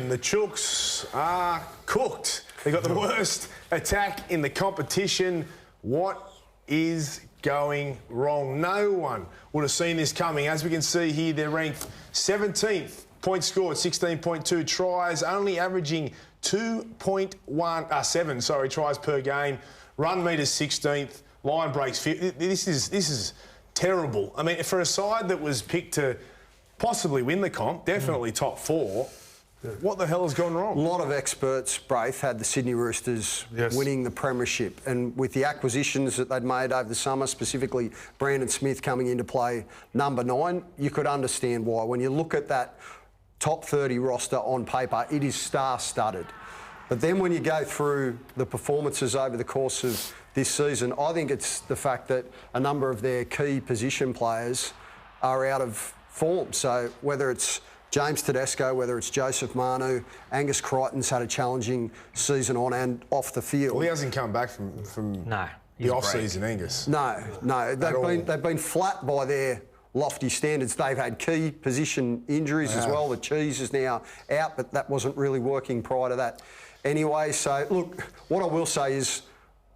and the Chooks are cooked. They got the worst attack in the competition. What is going wrong? No one would have seen this coming. As we can see here, they're ranked 17th. Points scored, 16.2 tries, only averaging 7 tries per game. Run meters 16th, line breaks 50th. This is terrible. I mean, for a side that was picked to possibly win the comp, definitely top four, what the hell has gone wrong? A lot of experts, Braith, had the Sydney Roosters winning the premiership. And with the acquisitions that they'd made over the summer, specifically Brandon Smith coming into play number 9, you could understand why. When you look at that top 30 roster on paper, it is star-studded. But then when you go through the performances over the course of this season, I think it's the fact that a number of their key position players are out of form. So whether it's James Tedesco, whether it's Joseph Manu, Angus Crichton's had a challenging season on and off the field. Well, he hasn't come back from the off-season, Angus. No. They've been flat by their lofty standards. They've had key position injuries as well. The Cheese is now out, but that wasn't really working prior to that anyway. So, look, what I will say is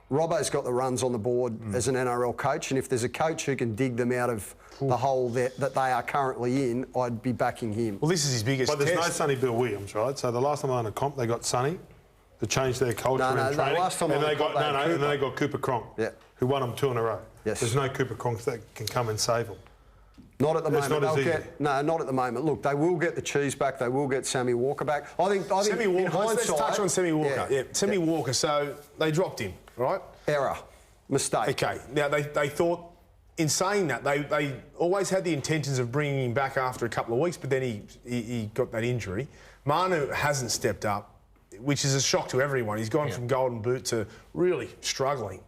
Robbo's got the runs on the board as an NRL coach, and if there's a coach who can dig them out of the hole that they are currently in, I'd be backing him. Well, this is his biggest But there's test. no Sonny Bill Williams, right? So the last time they won a comp, they got Sonny to change their culture and training. Last time and they got Cooper Cronk, who won them 2 in a row. Yes. There's no Cooper Cronks that can come and save them. Not at the moment. Not as easy. Not at the moment. Look, they will get the Cheese back. They will get Sammy Walker back. I think Sammy Walker. in hindsight, Let's touch on Sammy Walker. Yeah. Sammy Walker. So they dropped him, right? Error. Mistake. Okay. Now, they thought, in saying that, they always had the intentions of bringing him back after a couple of weeks, but then he got that injury. Manu hasn't stepped up, which is a shock to everyone. He's gone from golden boot to really struggling.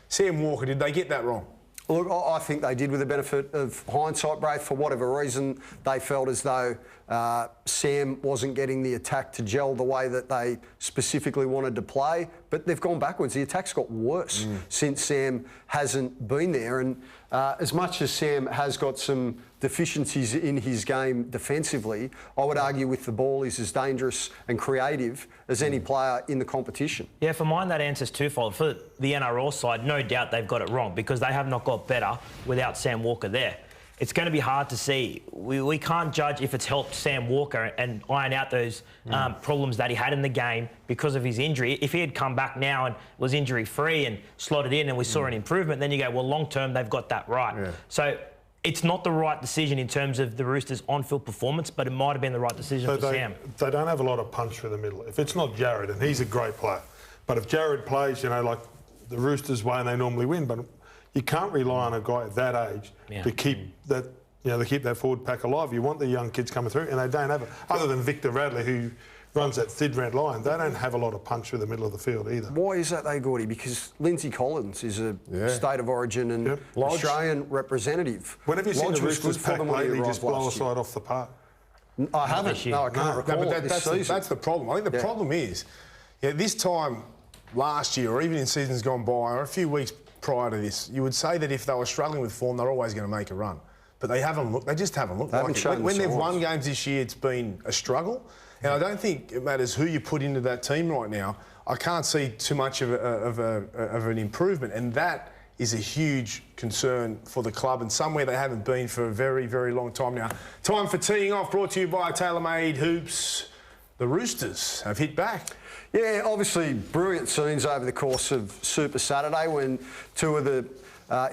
Sam Walker, did they get that wrong? Look, I think they did with the benefit of hindsight, Braith. For whatever reason, they felt as though Sam wasn't getting the attack to gel the way that they specifically wanted to play, but they've gone backwards. The attack's got worse since Sam hasn't been there, and as much as Sam has got some deficiencies in his game defensively, I would argue with the ball he's as dangerous and creative as any player in the competition. Yeah, for mine that answer's twofold. For the NRL side, no doubt they've got it wrong because they have not got better without Sam Walker there. It's going to be hard to see. We can't judge if it's helped Sam Walker and iron out those problems that he had in the game because of his injury. If he had come back now and was injury-free and slotted in and we saw an improvement, then you go, well, long-term, they've got that right. Yeah. So it's not the right decision in terms of the Roosters' on-field performance, but it might have been the right decision for Sam. They don't have a lot of punch through the middle. If it's not Jared, and he's a great player, but if Jared plays, like the Roosters way and they normally win, but you can't rely on a guy at that age to keep that, to keep that forward pack alive. You want the young kids coming through, and they don't have it. Other than Victor Radley, who runs that thin red line, they don't have a lot of punch through the middle of the field either. Why is that though, Gordy? Because Lindsay Collins is a state of origin and Australian representative. Whenever you've seen the Roosters pack lately just blow a side off the park? I haven't. No, I can't recall that's the problem. I think the problem is, this time last year, or even in seasons gone by, or a few weeks prior to this, you would say that if they were struggling with form, they're always going to make a run. But they haven't looked. They just haven't looked like it. When they've won games this year, it's been a struggle. And I don't think it matters who you put into that team right now. I can't see too much of an improvement, and that is a huge concern for the club and somewhere they haven't been for a very, very long time now. Time for Teeing Off, brought to you by TaylorMade Hoops. The Roosters have hit back. Yeah, obviously brilliant scenes over the course of Super Saturday when two of the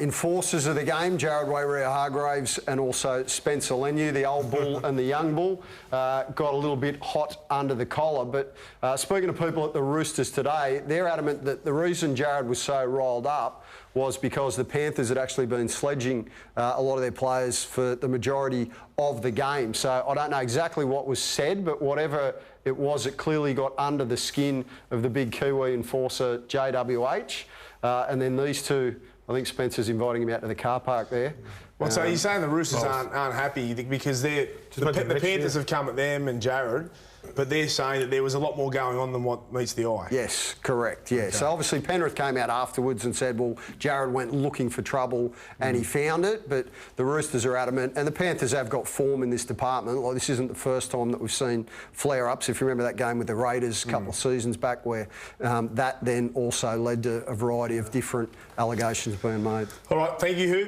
enforcers of the game, Jared Waerea-Hargreaves and also Spencer Leniu, the old bull and the young bull, got a little bit hot under the collar. But speaking to people at the Roosters today, they're adamant that the reason Jared was so riled up was because the Panthers had actually been sledging a lot of their players for the majority of the game. So I don't know exactly what was said, but whatever it was, it clearly got under the skin of the big Kiwi enforcer, JWH. And then these two, I think Spencer's inviting him out to the car park there. Well, so you're saying the Roosters aren't happy because the Panthers have come at them and Jared, but they're saying that there was a lot more going on than what meets the eye. Yes, correct, yeah. Okay. So obviously Penrith came out afterwards and said, well, Jared went looking for trouble and he found it, but the Roosters are adamant, and the Panthers have got form in this department. Like, this isn't the first time that we've seen flare-ups. If you remember that game with the Raiders a couple of seasons back, where that then also led to a variety of different allegations being made. All right, thank you, Hugh.